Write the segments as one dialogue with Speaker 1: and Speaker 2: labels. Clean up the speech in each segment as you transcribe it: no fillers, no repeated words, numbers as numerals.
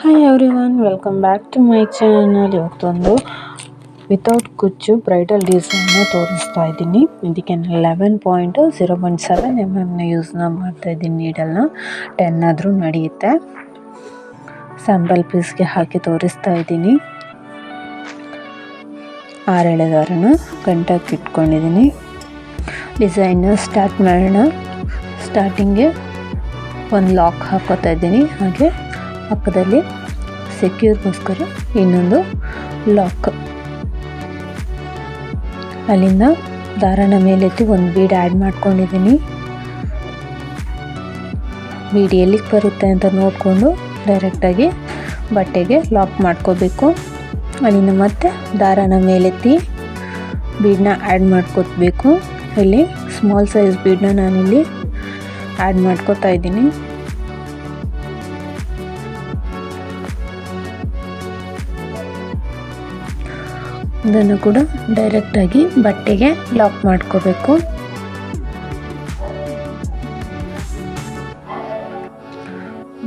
Speaker 1: Hi everyone, welcome back to my channel. ಇವತ್ತೊಂದು without ಕುಚ್ಚು bridal ಡಿಸೈನ್ನ ತೋರಿಸ್ತಾ ಇದ್ದೀನಿ. ಇದಕ್ಕೆ 11.0.7 mm ಯೂಸ್ನ ಮಾಡ್ತಾ ಇದ್ದೀನಿ. ನೀಡಲ್ನ 10 ಆದರೂ ನಡೆಯುತ್ತೆ. ಸ್ಯಾಂಪಲ್ ಪೀಸ್ಗೆ ಹಾಕಿ ತೋರಿಸ್ತಾ ಇದ್ದೀನಿ. 6 ಎಳೆ ದಾರನ ಗಂಟಕ್ಕೆ ಇಟ್ಕೊಂಡಿದ್ದೀನಿ. ಡಿಸೈನ್ನ ಸ್ಟಾರ್ಟ್ ಮಾಡೋಣ. ಸ್ಟಾರ್ಟಿಂಗ್ಗೆ ಒಂದು ಲಾಕ್ ಹಾಕೋತಾ ಇದ್ದೀನಿ. ಹಾಗೆ ಪಕ್ಕದಲ್ಲಿ ಸೆಕ್ಯೂರ್ಗೋಸ್ಕರ ಇನ್ನೊಂದು ಲಾಕ್. ಅಲ್ಲಿಂದ ದಾರನ ಮೇಲೆತ್ತಿ ಒಂದು ಬೀಡ್ ಆ್ಯಡ್ ಮಾಡ್ಕೊಂಡಿದ್ದೀನಿ. ಬೀಡ್ ಎಲ್ಲಿಗೆ ಬರುತ್ತೆ ಅಂತ ನೋಡಿಕೊಂಡು ಡೈರೆಕ್ಟಾಗಿ ಬಟ್ಟೆಗೆ ಲಾಕ್ ಮಾಡ್ಕೋಬೇಕು. ಅಲ್ಲಿಂದ ಮತ್ತೆ ದಾರನ ಮೇಲೆತ್ತಿ ಬೀಡನ್ನ ಆ್ಯಡ್ ಮಾಡ್ಕೋಬೇಕು. ಇಲ್ಲಿ ಸ್ಮಾಲ್ ಸೈಜ್ ಬೀಡನ್ನ ನಾನಿಲ್ಲಿ ಆ್ಯಡ್ ಮಾಡ್ಕೋತಾ ಇದ್ದೀನಿ. ಅದನ್ನು ಕೂಡ ಡೈರೆಕ್ಟಾಗಿ ಬಟ್ಟೆಗೆ ಲಾಕ್ ಮಾಡ್ಕೋಬೇಕು.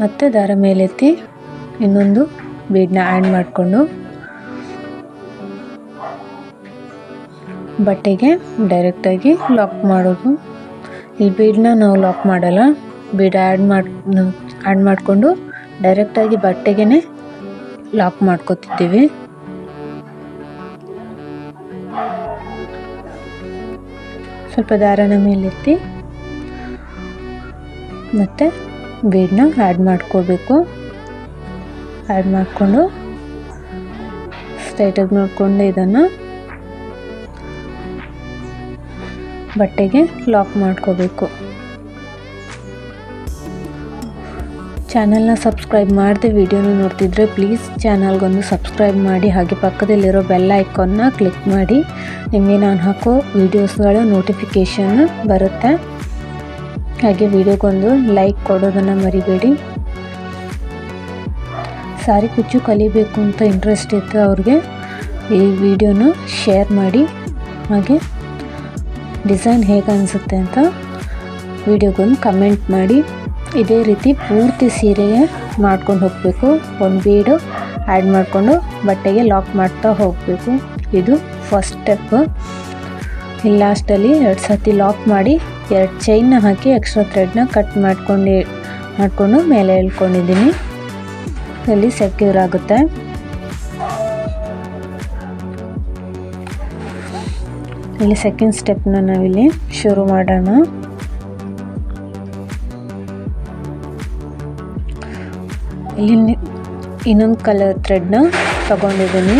Speaker 1: ಮತ್ತೆ ದಾರ ಮೇಲೆತ್ತಿ ಇನ್ನೊಂದು ಬೀಡನ್ನ ಆ್ಯಡ್ ಮಾಡಿಕೊಂಡು ಬಟ್ಟೆಗೆ ಡೈರೆಕ್ಟಾಗಿ ಲಾಕ್ ಮಾಡೋದು. ಈ ಬೀಡನ್ನ ನಾವು ಲಾಕ್ ಮಾಡಲ್ಲ, ಬೀಡ್ ಆ್ಯಡ್ ಮಾಡಿಕೊಂಡು ಡೈರೆಕ್ಟಾಗಿ ಬಟ್ಟೆಗೆ ಲಾಕ್ ಮಾಡ್ಕೋತಿದ್ದೀವಿ. ಸ್ವಲ್ಪ ದಾರನ ಮೇಲೆತ್ತಿ ಮತ್ತು ಬೀಡನ್ನ ಆ್ಯಡ್ ಮಾಡ್ಕೋಬೇಕು. ಆ್ಯಡ್ ಮಾಡಿಕೊಂಡು ಸ್ಟ್ರೈಟಾಗಿ ನೋಡಿಕೊಂಡು ಇದನ್ನು ಬಟ್ಟೆಗೆ ಲಾಕ್ ಮಾಡ್ಕೋಬೇಕು. ಚಾನಲ್ನ ಸಬ್ಸ್ಕ್ರೈಬ್ ಮಾಡದೆ ವಿಡಿಯೋನ ನೋಡ್ತಿದ್ರೆ ಪ್ಲೀಸ್ ಚಾನಲ್ಗೊಂದು ಸಬ್ಸ್ಕ್ರೈಬ್ ಮಾಡಿ. ಹಾಗೆ ಪಕ್ಕದಲ್ಲಿರೋ ಬೆಲ್ ಐಕಾನ್ನ ಕ್ಲಿಕ್ ಮಾಡಿ. ನಿಮಗೆ ನಾನು ಹಾಕೋ ವೀಡಿಯೋಸ್ಗಳ ನೋಟಿಫಿಕೇಷನ್ ಬರುತ್ತೆ. ಹಾಗೆ ವಿಡಿಯೋಗೊಂದು ಲೈಕ್ ಕೊಡೋದನ್ನು ಮರಿಬೇಡಿ. ಸಾರಿ ಕುಚ್ಚು ಕಲಿಬೇಕು ಅಂತ ಇಂಟ್ರೆಸ್ಟ್ ಇತ್ತು ಅವ್ರಿಗೆ ಈ ವಿಡಿಯೋನ ಶೇರ್ ಮಾಡಿ. ಹಾಗೆ ಡಿಸೈನ್ ಹೇಗೆ ಅನಿಸುತ್ತೆ ಅಂತ ವಿಡಿಯೋಗೊಂದು ಕಮೆಂಟ್ ಮಾಡಿ. ಇದೇ ರೀತಿ ಪೂರ್ತಿ ಸೀರೆಗೆ ಮಾಡ್ಕೊಂಡು ಹೋಗಬೇಕು. ಒಂದು ಬೀಡು ಆ್ಯಡ್ ಮಾಡಿಕೊಂಡು ಬಟ್ಟೆಗೆ ಲಾಕ್ ಮಾಡ್ತಾ ಹೋಗಬೇಕು. ಇದು ಫಸ್ಟ್ ಸ್ಟೆಪ್. ಇಲ್ಲಿ ಲಾಸ್ಟಲ್ಲಿ 2 ಸತಿ ಲಾಕ್ ಮಾಡಿ 2 ಚೈನ್ನ ಹಾಕಿ ಎಕ್ಸ್ಟ್ರಾ ಥ್ರೆಡ್ನ ಕಟ್ ಮಾಡಿಕೊಂಡು ಮೇಲೆ ಎಳ್ಕೊಂಡಿದ್ದೀನಿ. ಇಲ್ಲಿ ಸೆಕ್ಯೂರ್ ಆಗುತ್ತೆ. ಇಲ್ಲಿ ಸೆಕೆಂಡ್ ಸ್ಟೆಪ್ನ ನಾವಿಲ್ಲಿ ಶುರು ಮಾಡೋಣ. ಇಲ್ಲಿ ಇನ್ನೊಂದು ಕಲರ್ ಥ್ರೆಡ್ನ ತಗೊಂಡಿದ್ದೀನಿ.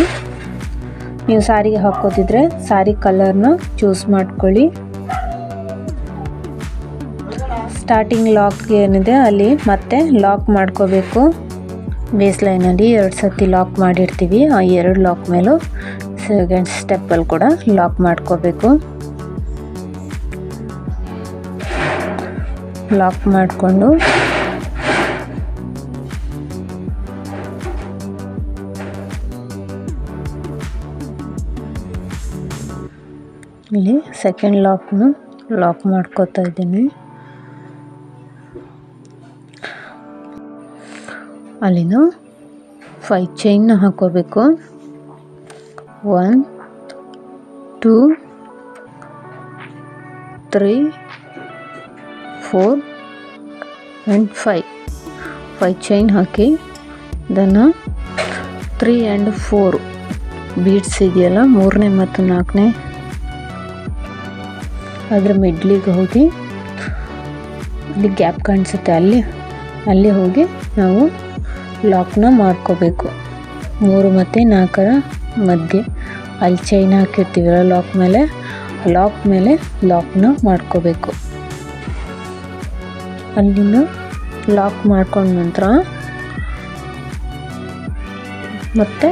Speaker 1: ನೀವು ಸಾರಿಗೆ ಹಾಕೋತಿದ್ರೆ ಸಾರಿ ಕಲರ್ನ ಚೂಸ್ ಮಾಡ್ಕೊಳ್ಳಿ. ಸ್ಟಾರ್ಟಿಂಗ್ ಲಾಕ್ ಏನಿದೆ ಅಲ್ಲಿ ಮತ್ತೆ ಲಾಕ್ ಮಾಡ್ಕೋಬೇಕು. ಬೇಸ್ ಲೈನಲ್ಲಿ 2 ಸತಿ ಲಾಕ್ ಮಾಡಿರ್ತೀವಿ. ಆ 2 ಲಾಕ್ ಮೇಲೂ ಸೆಕೆಂಡ್ ಸ್ಟೆಪ್ಪಲ್ಲಿ ಕೂಡ ಲಾಕ್ ಮಾಡ್ಕೋಬೇಕು. ಲಾಕ್ ಮಾಡಿಕೊಂಡು ಇಲ್ಲಿ ಸೆಕೆಂಡ್ ಲಾಕ್ನ ಲಾಕ್ ಮಾಡ್ಕೋತಾ ಇದ್ದೀನಿ. ಅಲ್ಲಿನ 5 ಚೈನ್ನ ಹಾಕೋಬೇಕು. 1 2 3 4 and 5 ಚೈನ್ ಹಾಕಿ ಇದನ್ನು 3 and 4 ಬೀಡ್ಸ್ ಇದೆಯಲ್ಲ, 3ನೇ ಮತ್ತು 4ನೇ ಅದರ ಮಿಡ್ಲಿಗೆ ಹೋಗಿ ಇಲ್ಲಿ ಗ್ಯಾಪ್ ಕಾಣಿಸುತ್ತೆ, ಅಲ್ಲಿ ಹೋಗಿ ನಾವು ಲಾಕ್ನ ಮಾಡ್ಕೋಬೇಕು. 3 ಮತ್ತು 4ರ ಮಧ್ಯೆ ಅಲ್ಲಿ ಚೈನ್ ಹಾಕಿರ್ತೀವಲ್ಲ ಲಾಕ್ ಮೇಲೆ ಲಾಕ್ನ ಮಾಡ್ಕೋಬೇಕು. ಅಲ್ಲಿಂದ ಲಾಕ್ ಮಾಡ್ಕೊಂಡ ನಂತರ ಮತ್ತೆ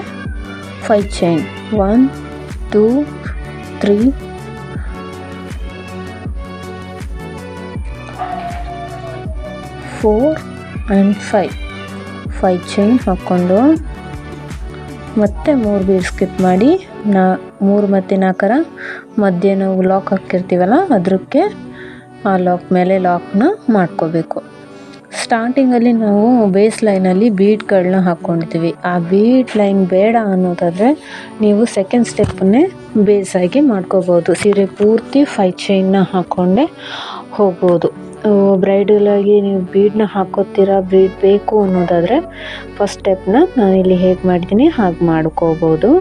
Speaker 1: 5 ಚೈನ್ 1 2 3 4 and 5 ಚೈನ್ ಹಾಕ್ಕೊಂಡು ಮತ್ತೆ 3 ಬೀಡ್ ಸ್ಕಿಪ್ ಮಾಡಿ 3 ಮತ್ತು 4ರ ಮಧ್ಯೆ ನಾವು ಲಾಕ್ ಹಾಕಿರ್ತೀವಲ್ಲ ಅದಕ್ಕೆ ಆ ಲಾಕ್ ಮೇಲೆ ಲಾಕ್ನ ಮಾಡ್ಕೋಬೇಕು. ಸ್ಟಾರ್ಟಿಂಗಲ್ಲಿ ನಾವು ಬೇಸ್ ಲೈನಲ್ಲಿ ಬೀಡ್ಗಳನ್ನ ಹಾಕ್ಕೊಂಡಿರ್ತೀವಿ. ಆ ಬೀಡ್ ಲೈನ್ ಬೇಡ ಅನ್ನೋದಾದರೆ ನೀವು ಸೆಕೆಂಡ್ ಸ್ಟೆಪ್ಪನ್ನೇ ಬೇಸಾಗಿ ಮಾಡ್ಕೋಬೋದು. ಸೀರೆ ಪೂರ್ತಿ 5 ಚೈನ್ನ ಹಾಕ್ಕೊಂಡೇ ಹೋಗ್ಬೋದು. ಬ್ರೈಡಲಾಗಿ ನೀವು ಬೀಡನ್ನ ಹಾಕೋತೀರಾ, ಬೀಡ್ ಬೇಕು ಅನ್ನೋದಾದರೆ ಫಸ್ಟ್ ಸ್ಟೆಪ್ನ ನಾನಿಲ್ಲಿ ಹೇಗೆ ಮಾಡಿದ್ದೀನಿ ಹಾಗೆ ಮಾಡ್ಕೋಬೋದು.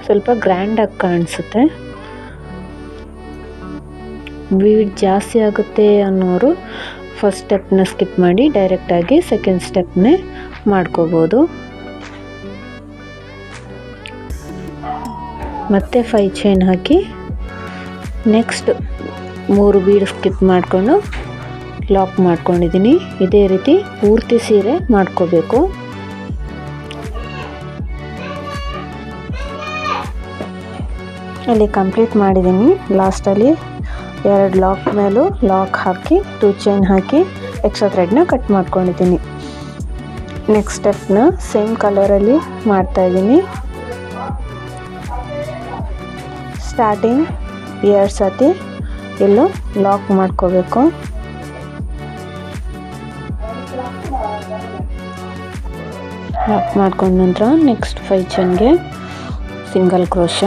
Speaker 1: ಸ್ವಲ್ಪ ಗ್ರ್ಯಾಂಡಾಗಿ ಕಾಣಿಸುತ್ತೆ. ಬೀಡ್ ಜಾಸ್ತಿ ಆಗುತ್ತೆ ಅನ್ನೋರು ಫಸ್ಟ್ ಸ್ಟೆಪ್ನ ಸ್ಕಿಪ್ ಮಾಡಿ ಡೈರೆಕ್ಟಾಗಿ ಸೆಕೆಂಡ್ ಸ್ಟೆಪ್ನೇ ಮಾಡ್ಕೋಬೋದು. ಮತ್ತೆ 5 ಚೈನ್ ಹಾಕಿ ನೆಕ್ಸ್ಟ್ 3 ಬೀಡ್ ಸ್ಕಿಪ್ ಮಾಡಿಕೊಂಡು ಲಾಕ್ ಮಾಡ್ಕೊಂಡಿದ್ದೀನಿ. ಇದೇ ರೀತಿ ಪೂರ್ತಿ ಸೀರೆ ಮಾಡ್ಕೋಬೇಕು. ಅಲ್ಲಿ ಕಂಪ್ಲೀಟ್ ಮಾಡಿದ್ದೀನಿ. ಲಾಸ್ಟಲ್ಲಿ 2 ಲಾಕ್ ಮೇಲೂ ಲಾಕ್ ಹಾಕಿ 2 ಚೈನ್ ಹಾಕಿ ಎಕ್ಸ್ಟ್ರಾ ಥ್ರೆಡ್ನ ಕಟ್ ಮಾಡ್ಕೊಂಡಿದ್ದೀನಿ. ನೆಕ್ಸ್ಟ್ ಸ್ಟೆಪ್ನ ಸೇಮ್ ಕಲರಲ್ಲಿ ಮಾಡ್ತಾಯಿದ್ದೀನಿ. ಸ್ಟಾರ್ಟಿಂಗ್ 2 ಸತಿ ಎಲ್ಲೂ ಲಾಕ್ ಮಾಡ್ಕೋಬೇಕು. ಲಾಕ್ ಮಾಡ್ಕೊಂಡ ನಂತರ ನೆಕ್ಸ್ಟ್ 5 ಚೈನ್ಗೆ ಸಿಂಗಲ್ ಕ್ರೋಶ,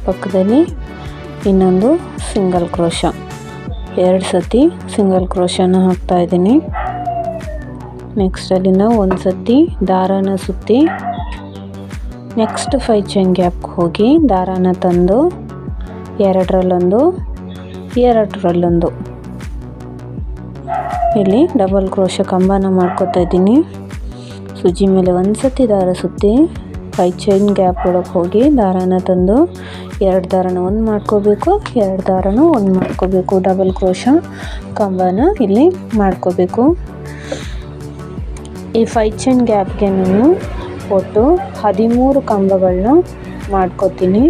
Speaker 1: ಪಕ್ಕದಲ್ಲಿ ಇನ್ನೊಂದು ಸಿಂಗಲ್ ಕ್ರೋಶ, 2 ಸತಿ ಸಿಂಗಲ್ ಕ್ರೋಶನ ಹಾಕ್ತಾಯಿದ್ದೀನಿ. ನೆಕ್ಸ್ಟ್ ಅಲ್ಲಿಂದ 1 ಸತಿ ದಾರಾನ ಸುತ್ತಿ ನೆಕ್ಸ್ಟ್ 5 ಚೈನ್ ಗ್ಯಾಪ್ಗೆ ಹೋಗಿ ದಾರಾನ ತಂದು 2ರಲ್ಲೊಂದು 2ರಲ್ಲೊಂದು ಇಲ್ಲಿ ಡಬಲ್ ಕ್ರೋಶ ಕಂಬನ ಮಾಡ್ಕೊತಾ ಇದ್ದೀನಿ. ಸೂಜಿ ಮೇಲೆ 1 ಸತಿ ದಾರ ಸುತ್ತಿ 5 ಚೈನ್ ಗ್ಯಾಪ್ ಒಳಗೆ ಹೋಗಿ ದಾರಾನ ತಂದು 2 ದಾರನ 1 ಮಾಡ್ಕೋಬೇಕು, 2 ದಾರನ 1 ಮಾಡ್ಕೋಬೇಕು. ಡಬಲ್ ಕ್ರೋಶ ಕಂಬನ ಇಲ್ಲಿ ಮಾಡ್ಕೋಬೇಕು. ಈ 5 ಚೈನ್ ಗ್ಯಾಪ್ಗೆ ನಾನು ಒಟ್ಟು 13 ಕಂಬಗಳನ್ನ ಮಾಡ್ಕೋತೀನಿ.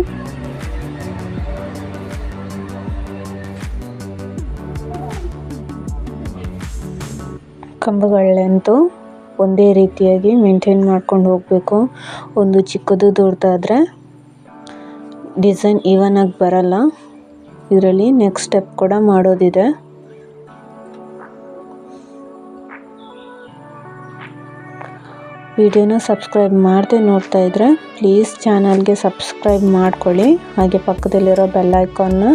Speaker 1: ಕಂಬಗಳಂತೂ ಒಂದೇ ರೀತಿಯಾಗಿ ಮೇಂಟೈನ್ ಮಾಡ್ಕೊಂಡು ಹೋಗಬೇಕು. ಒಂದು ಚಿಕ್ಕದು ದೊಡ್ಡದಾದರೆ ಡಿಸೈನ್ ಈವನ್ ಆಗಿ ಬರಲ್ಲ. ಇದರಲ್ಲಿ ನೆಕ್ಸ್ಟ್ ಸ್ಟೆಪ್ ಕೂಡ ಮಾಡೋದಿದೆ. ವಿಡಿಯೋನ ಸಬ್ಸ್ಕ್ರೈಬ್ ಮಾಡದೆ ನೋಡ್ತಾ ಇದ್ದರೆ ಪ್ಲೀಸ್ ಚಾನಲ್ಗೆ ಸಬ್ಸ್ಕ್ರೈಬ್ ಮಾಡ್ಕೊಳ್ಳಿ. ಹಾಗೆ ಪಕ್ಕದಲ್ಲಿರೋ ಬೆಲ್ ಐಕಾನ್ನ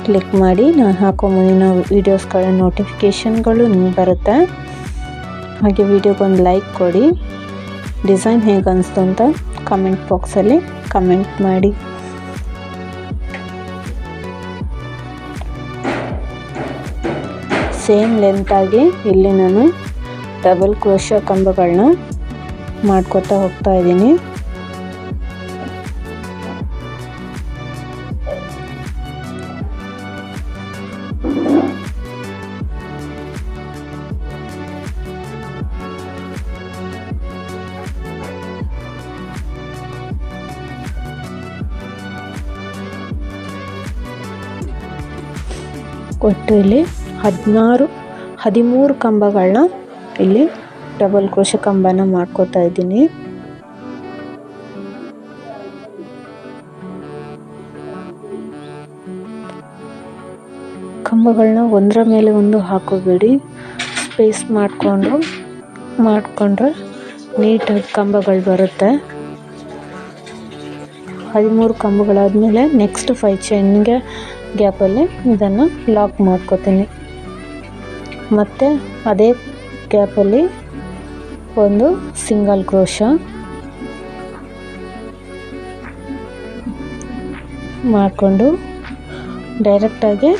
Speaker 1: ಕ್ಲಿಕ್ ಮಾಡಿ ನಾನು ಹಾಕೋ ಮುಂದಿನ ವೀಡಿಯೋಸ್ಗಳ ನೋಟಿಫಿಕೇಷನ್ಗಳು ನಿಮಗೆ ಬರುತ್ತೆ. ಹಾಗೆ ವಿಡಿಯೋಗೊಂದು ಲೈಕ್ ಕೊಡಿ. ಡಿಸೈನ್ ಹೇಗೆ ಅನಿಸ್ತು ಅಂತ ಕಮೆಂಟ್ ಬಾಕ್ಸಲ್ಲಿ ಕಮೆಂಟ್ ಮಾಡಿ. ಸೇಮ್ ಲೆಂತಾಗಿ ಇಲ್ಲಿ ನಾನು ಡಬಲ್ ಕ್ರೋಶ ಕಂಬಗಳನ್ನ ಮಾಡ್ಕೊತಾ ಹೋಗ್ತಾ ಇದ್ದೀನಿ. ಒಟ್ಟು ಇಲ್ಲಿ 13 ಕಂಬಗಳನ್ನ ಇಲ್ಲಿ ಡಬಲ್ ಕ್ರೋಶ ಕಂಬನ ಮಾಡ್ಕೋತಾ ಇದ್ದೀನಿ. ಕಂಬಗಳನ್ನ ಒಂದರ ಮೇಲೆ ಒಂದು ಹಾಕೋಬೇಡಿ. ಸ್ಪೇಸ್ ಮಾಡಿಕೊಂಡ್ರೆ ನೀಟಾಗಿ ಕಂಬಗಳು ಬರುತ್ತೆ. 13 ಕಂಬಗಳಾದಮೇಲೆ ನೆಕ್ಸ್ಟ್ 5 ಚೈನ್ಗೆ ಗ್ಯಾಪಲ್ಲಿ ಇದನ್ನು ಲಾಕ್ ಮಾಡ್ಕೋತೀನಿ. ಮತ್ತು ಅದೇ ಗ್ಯಾಪಲ್ಲಿ ಒಂದು ಸಿಂಗಲ್ ಕ್ರೋಶ ಮಾಡಿಕೊಂಡು ಡೈರೆಕ್ಟಾಗಿ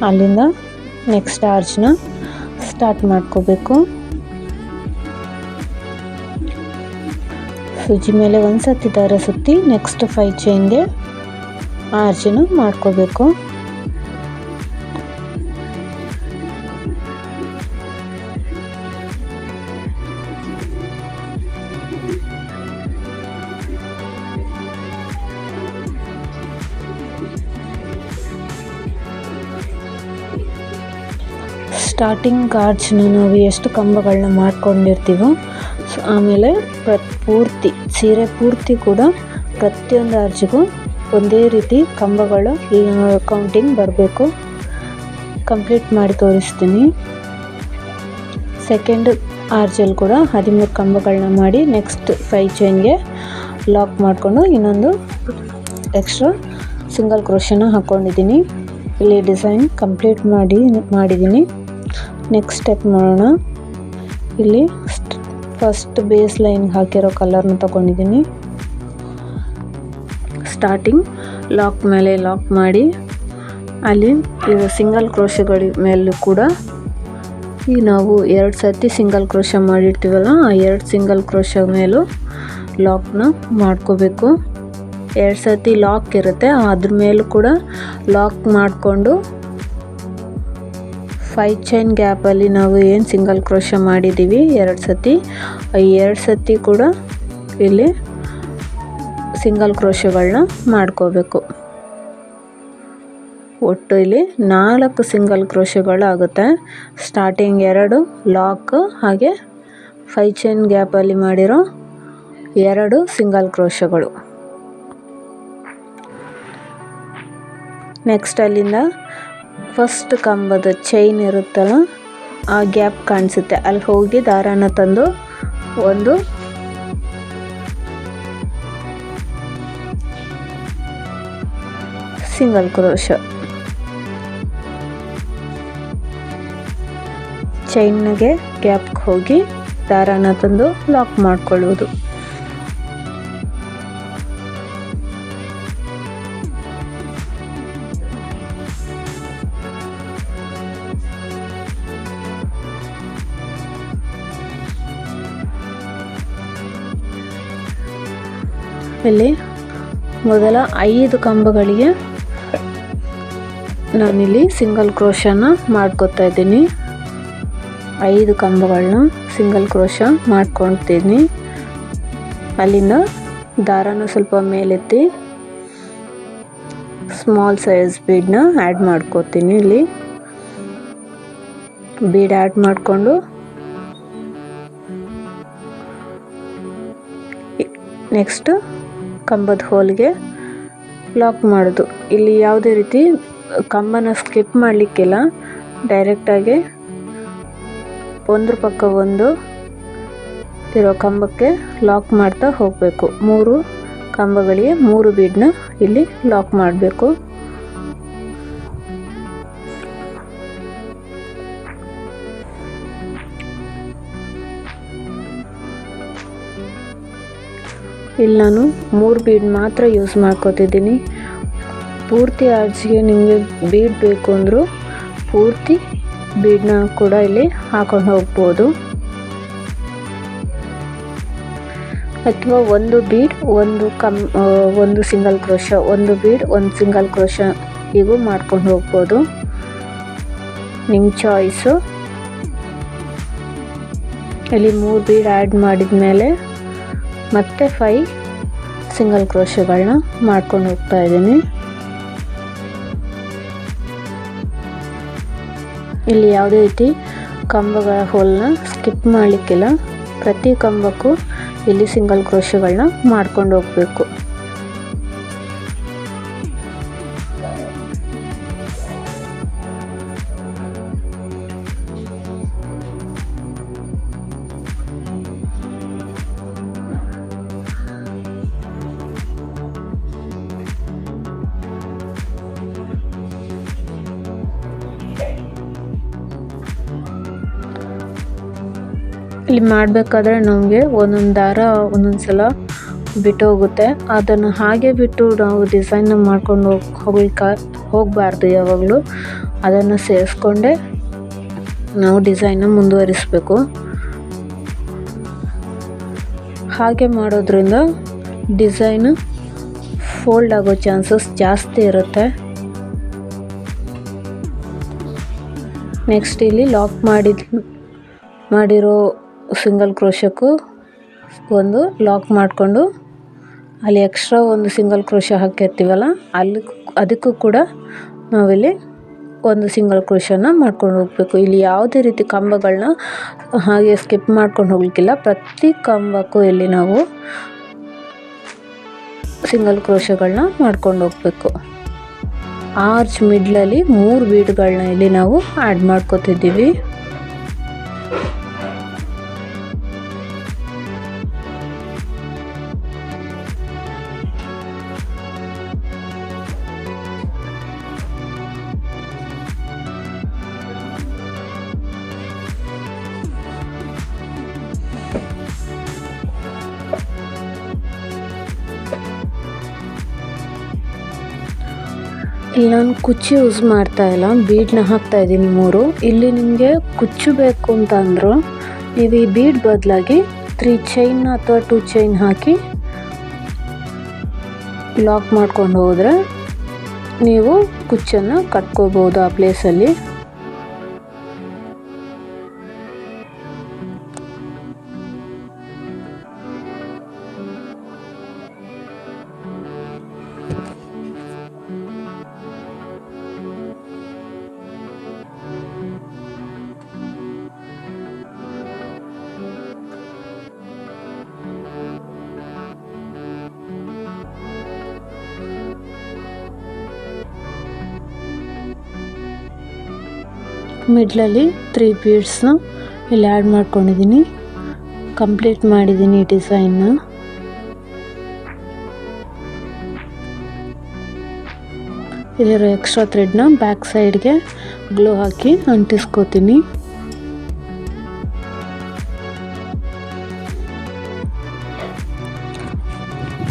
Speaker 1: ಅಲ್ಲಿಂದ ನೆಕ್ಸ್ಟ್ ಆರ್ಚ್ನ ಸ್ಟಾರ್ಟ್ ಮಾಡ್ಕೋಬೇಕು. ಸೂಜಿ ಮೇಲೆ 1 ಸತಿ ದಾರ ಸುತ್ತಿ ನೆಕ್ಸ್ಟ್ 5 ಚೈನ್ಗೆ ಆರ್ಚನ್ನು ಮಾಡ್ಕೋಬೇಕು. ಸ್ಟಾರ್ಟಿಂಗ್ ಆರ್ಚ್ನ ನಾವು ಎಷ್ಟು ಕಂಬಗಳನ್ನ ಮಾಡ್ಕೊಂಡಿರ್ತೀವೋ ಆಮೇಲೆ ಸೀರೆ ಪೂರ್ತಿ ಕೂಡ ಪ್ರತಿಯೊಂದು ಆರ್ಚ್ಗೂ ಒಂದೇ ರೀತಿ ಕಂಬಗಳು ಕೌಂಟಿಂಗ್ ಬರಬೇಕು. ಕಂಪ್ಲೀಟ್ ಮಾಡಿ ತೋರಿಸ್ತೀನಿ. ಸೆಕೆಂಡ್ ಆರ್ಚಲ್ಲಿ ಕೂಡ 13 ಕಂಬಗಳನ್ನ ಮಾಡಿ ನೆಕ್ಸ್ಟ್ 5 ಚೈನ್ಗೆ ಲಾಕ್ ಮಾಡಿಕೊಂಡು ಇನ್ನೊಂದು ಎಕ್ಸ್ಟ್ರಾ ಸಿಂಗಲ್ ಕ್ರೋಶನ ಹಾಕ್ಕೊಂಡಿದ್ದೀನಿ. ಇಲ್ಲಿ ಡಿಸೈನ್ ಕಂಪ್ಲೀಟ್ ಮಾಡಿದ್ದೀನಿ. ನೆಕ್ಸ್ಟ್ ಸ್ಟೆಪ್ ಮಾಡೋಣ. ಇಲ್ಲಿ ಫಸ್ಟ್ ಬೇಸ್ ಲೈನ್ ಹಾಕಿರೋ ಕಲರ್ನ ತಗೊಂಡಿದ್ದೀನಿ. ಸ್ಟಾರ್ಟಿಂಗ್ ಲಾಕ್ ಮೇಲೆ ಲಾಕ್ ಮಾಡಿ ಅಲ್ಲಿ ಸಿಂಗಲ್ ಕ್ರೋಶಗಳ ಮೇಲೂ ಕೂಡ ಈ ನಾವು 2 ಸರ್ತಿ ಸಿಂಗಲ್ ಕ್ರೋಶ ಮಾಡಿರ್ತೀವಲ್ಲ, ಆ 2 ಸಿಂಗಲ್ ಕ್ರೋಶ ಮೇಲೂ ಲಾಕ್ನ ಮಾಡ್ಕೋಬೇಕು. 2 ಸರ್ತಿ ಲಾಕ್ ಇರುತ್ತೆ, ಅದ್ರ ಮೇಲೂ ಕೂಡ ಲಾಕ್ ಮಾಡಿಕೊಂಡು 5 ಚೈನ್ ಗ್ಯಾಪಲ್ಲಿ ನಾವು ಏನು ಸಿಂಗಲ್ ಕ್ರೋಶ ಮಾಡಿದ್ದೀವಿ 2 ಸರ್ತಿ, ಆ 2 ಸರ್ತಿ ಕೂಡ ಇಲ್ಲಿ ಸಿಂಗಲ್ ಕ್ರೋಶಗಳನ್ನ ಮಾಡ್ಕೋಬೇಕು. ಒಟ್ಟು ಇಲ್ಲಿ 4 ಸಿಂಗಲ್ ಕ್ರೋಶಗಳಾಗುತ್ತೆ. ಸ್ಟಾರ್ಟಿಂಗ್ 2 ಲಾಕ್, ಹಾಗೆ 5 ಚೈನ್ ಗ್ಯಾಪಲ್ಲಿ ಮಾಡಿರೋ 2 ಸಿಂಗಲ್ ಕ್ರೋಶಗಳು. ನೆಕ್ಸ್ಟ್ ಅಲ್ಲಿಂದ ಫಸ್ಟ್ ಕಂಬದ ಚೈನ್ ಇರುತ್ತಲ್ಲ, ಆ ಗ್ಯಾಪ್ ಕಾಣಿಸುತ್ತೆ, ಅಲ್ಲಿ ಹೋಗಿ ದಾರಾನ ತಂದು ಒಂದು ಸಿಂಗಲ್ ಕ್ರೋಶ, ಚೈನ್ಗೆ ಗ್ಯಾಪ್ಗೆ ಹೋಗಿ ದಾರಾನ ತಂದು ಲಾಕ್ ಮಾಡ್ಕೊಳ್ಳೋದು. ಇಲ್ಲಿ ಮೊದಲ 5 ಕಂಬಗಳಿಗೆ ನಾನಿಲ್ಲಿ ಸಿಂಗಲ್ ಕ್ರೋಶನ ಮಾಡ್ಕೊತಾ ಇದ್ದೀನಿ. 5 ಕಂಬಗಳನ್ನ ಸಿಂಗಲ್ ಕ್ರೋಶ ಮಾಡ್ಕೊಳ್ತೀನಿ. ಅಲ್ಲಿಂದ ದಾರಾನ ಸ್ವಲ್ಪ ಮೇಲೆತ್ತಿ ಸ್ಮಾಲ್ ಸೈಜ್ ಬೀಡನ್ನ ಆ್ಯಡ್ ಮಾಡ್ಕೋತೀನಿ. ಇಲ್ಲಿ ಬೀಡ್ ಆ್ಯಡ್ ಮಾಡಿಕೊಂಡು ನೆಕ್ಸ್ಟ್ ಕಂಬದ ಹೋಲ್ಗೆ ಲಾಕ್ ಮಾಡೋದು. ಇಲ್ಲಿ ಯಾವುದೇ ರೀತಿ ಕಂಬನ ಸ್ಕಿಪ್ ಮಾಡಲಿಕ್ಕಿಲ್ಲ, ಡೈರೆಕ್ಟಾಗಿ ಒಂದ್ರ ಪಕ್ಕ ಒಂದು ಇರೋ ಕಂಬಕ್ಕೆ ಲಾಕ್ ಮಾಡ್ತಾ ಹೋಗಬೇಕು. 3 ಕಂಬಗಳಿಗೆ 3 ಬೀಡನ್ನ ಇಲ್ಲಿ ಲಾಕ್ ಮಾಡಬೇಕು. ಇಲ್ಲಿ ನಾನು 3 ಬೀಡ್ ಮಾತ್ರ ಯೂಸ್ ಮಾಡ್ಕೋತಿದ್ದೀನಿ. ಪೂರ್ತಿ ಆರ್ಚ್ಗೆ ನಿಮಗೆ ಬೀಡ್ ಬೇಕು ಅಂದರೂ ಪೂರ್ತಿ ಬೀಡನ್ನ ಕೂಡ ಇಲ್ಲಿ ಹಾಕೊಂಡು ಹೋಗ್ಬೋದು, ಅಥವಾ ಒಂದು ಬೀಡ್ ಒಂದು ಸಿಂಗಲ್ ಕ್ರೋಶ, ಒಂದು ಬೀಡ್ ಒಂದು ಸಿಂಗಲ್ ಕ್ರೋಶ ಹೀಗೂ ಮಾಡ್ಕೊಂಡು ಹೋಗ್ಬೋದು, ನಿಮ್ಮ ಚಾಯ್ಸು. ಇಲ್ಲಿ 3 ಬೀಡ್ ಆ್ಯಡ್ ಮಾಡಿದ ಮೇಲೆ ಮತ್ತೆ 5 ಸಿಂಗಲ್ ಕ್ರೋಶಗಳನ್ನ ಮಾಡ್ಕೊಂಡು ಹೋಗ್ತಾ ಇದ್ದೀನಿ. ಇಲ್ಲಿ ಯಾವುದೇ ರೀತಿ ಕಂಬಗಳ ಹೋಲ್ನ ಸ್ಕಿಪ್ ಮಾಡಲಿಕ್ಕಿಲ್ಲ, ಪ್ರತಿ ಕಂಬಕ್ಕೂ ಇಲ್ಲಿ ಸಿಂಗಲ್ ಕ್ರೋಶಗಳನ್ನ ಮಾಡ್ಕೊಂಡು ಹೋಗಬೇಕು. ಇಲ್ಲಿ ಮಾಡಬೇಕಾದ್ರೆ ನಮಗೆ ಒಂದೊಂದು ದಾರ ಒಂದೊಂದು ಸಲ ಬಿಟ್ಟು ಹೋಗುತ್ತೆ, ಅದನ್ನು ಹಾಗೆ ಬಿಟ್ಟು ನಾವು ಡಿಸೈನ್ನ ಮಾಡ್ಕೊಂಡು ಹೋಗಬಾರ್ದು. ಯಾವಾಗಲೂ ಅದನ್ನು ಸೇರಿಸ್ಕೊಂಡೇ ನಾವು ಡಿಸೈನ್ನ ಮುಂದುವರಿಸಬೇಕು. ಹಾಗೆ ಮಾಡೋದ್ರಿಂದ ಡಿಸೈನ್ ಫೋಲ್ಡ್ ಆಗೋ ಚಾನ್ಸಸ್ ಜಾಸ್ತಿ ಇರುತ್ತೆ. ನೆಕ್ಸ್ಟ್ ಇಲ್ಲಿ ಲಾಕ್ ಮಾಡಿರೋ ಸಿಂಗಲ್ ಕ್ರೋಶಕ್ಕೂ ಒಂದು ಲಾಕ್ ಮಾಡಿಕೊಂಡು ಅಲ್ಲಿ ಎಕ್ಸ್ಟ್ರಾ ಒಂದು ಸಿಂಗಲ್ ಕ್ರೋಶ ಹಾಕಿರ್ತೀವಲ್ಲ ಅದಕ್ಕೂ ಕೂಡ ನಾವಿಲ್ಲಿ ಒಂದು ಸಿಂಗಲ್ ಕ್ರೋಶನ ಮಾಡ್ಕೊಂಡು ಹೋಗಬೇಕು. ಇಲ್ಲಿ ಯಾವುದೇ ರೀತಿ ಕಂಬಗಳನ್ನ ಹಾಗೆ ಸ್ಕಿಪ್ ಮಾಡ್ಕೊಂಡು ಹೋಗ್ಲಿಕ್ಕಿಲ್ಲ, ಪ್ರತಿ ಕಂಬಕ್ಕೂ ಇಲ್ಲಿ ನಾವು ಸಿಂಗಲ್ ಕ್ರೋಶಗಳನ್ನ ಮಾಡ್ಕೊಂಡು ಹೋಗಬೇಕು. ಆರ್ಚ್ ಮಿಡ್ಲಲ್ಲಿ 3 ಬೀಡ್ಗಳನ್ನ ಇಲ್ಲಿ ನಾವು ಆ್ಯಡ್ ಮಾಡ್ಕೋತಿದ್ದೀವಿ. ಇಲ್ಲಿ ನಾನು ಕುಚ್ಚು ಯೂಸ್ ಮಾಡ್ತಾ ಇಲ್ಲ, ಬೀಡನ್ನ ಹಾಕ್ತಾ ಇದ್ದೀನಿ 3. ಇಲ್ಲಿ ನಿಮಗೆ ಕುಚ್ಚು ಬೇಕು ಅಂತ ಅಂದರು ನೀವು ಈ ಬೀಡ್ ಬದಲಾಗಿ 3 ಚೈನ್ ಅಥವಾ 2 ಚೈನ್ ಹಾಕಿ ಲಾಕ್ ಮಾಡ್ಕೊಂಡು ಹೋದರೆ ನೀವು ಕುಚ್ಚನ್ನು ಕಟ್ಕೋಬೋದು ಆ ಪ್ಲೇಸಲ್ಲಿ. ಮಿಡ್ಲಲ್ಲಿ 3 ಬೀಡ್ಸ್ನ ಇಲ್ಲಿ ಆ್ಯಡ್ ಮಾಡ್ಕೊಂಡಿದ್ದೀನಿ, ಕಂಪ್ಲೀಟ್ ಮಾಡಿದ್ದೀನಿ ಡಿಸೈನ್ನ. ಇಲ್ಲಿರೋ ಎಕ್ಸ್ಟ್ರಾ ಥ್ರೆಡ್ನ ಬ್ಯಾಕ್ ಸೈಡ್ಗೆ ಗ್ಲೂ ಹಾಕಿ ಅಂಟಿಸ್ಕೋತೀನಿ.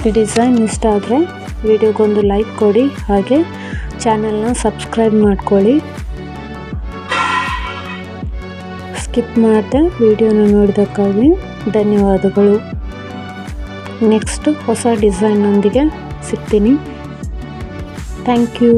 Speaker 1: ಈ ಡಿಸೈನ್ ಇಷ್ಟ ಆದರೆ ವಿಡಿಯೋಗೊಂದು ಲೈಕ್ ಕೊಡಿ, ಹಾಗೆ ಚಾನಲ್ನ ಸಬ್ಸ್ಕ್ರೈಬ್ ಮಾಡ್ಕೊಳ್ಳಿ. ಸ್ಕಿಪ್ ಮಾಡದೆ ವಿಡಿಯೋನ ನೋಡಿದ್ದಕ್ಕಾಗಿ ಧನ್ಯವಾದಗಳು. ನೆಕ್ಸ್ಟ್ ಹೊಸ ಡಿಸೈನ್ನೊಂದಿಗೆ ಸಿಗ್ತೀನಿ. Thank you.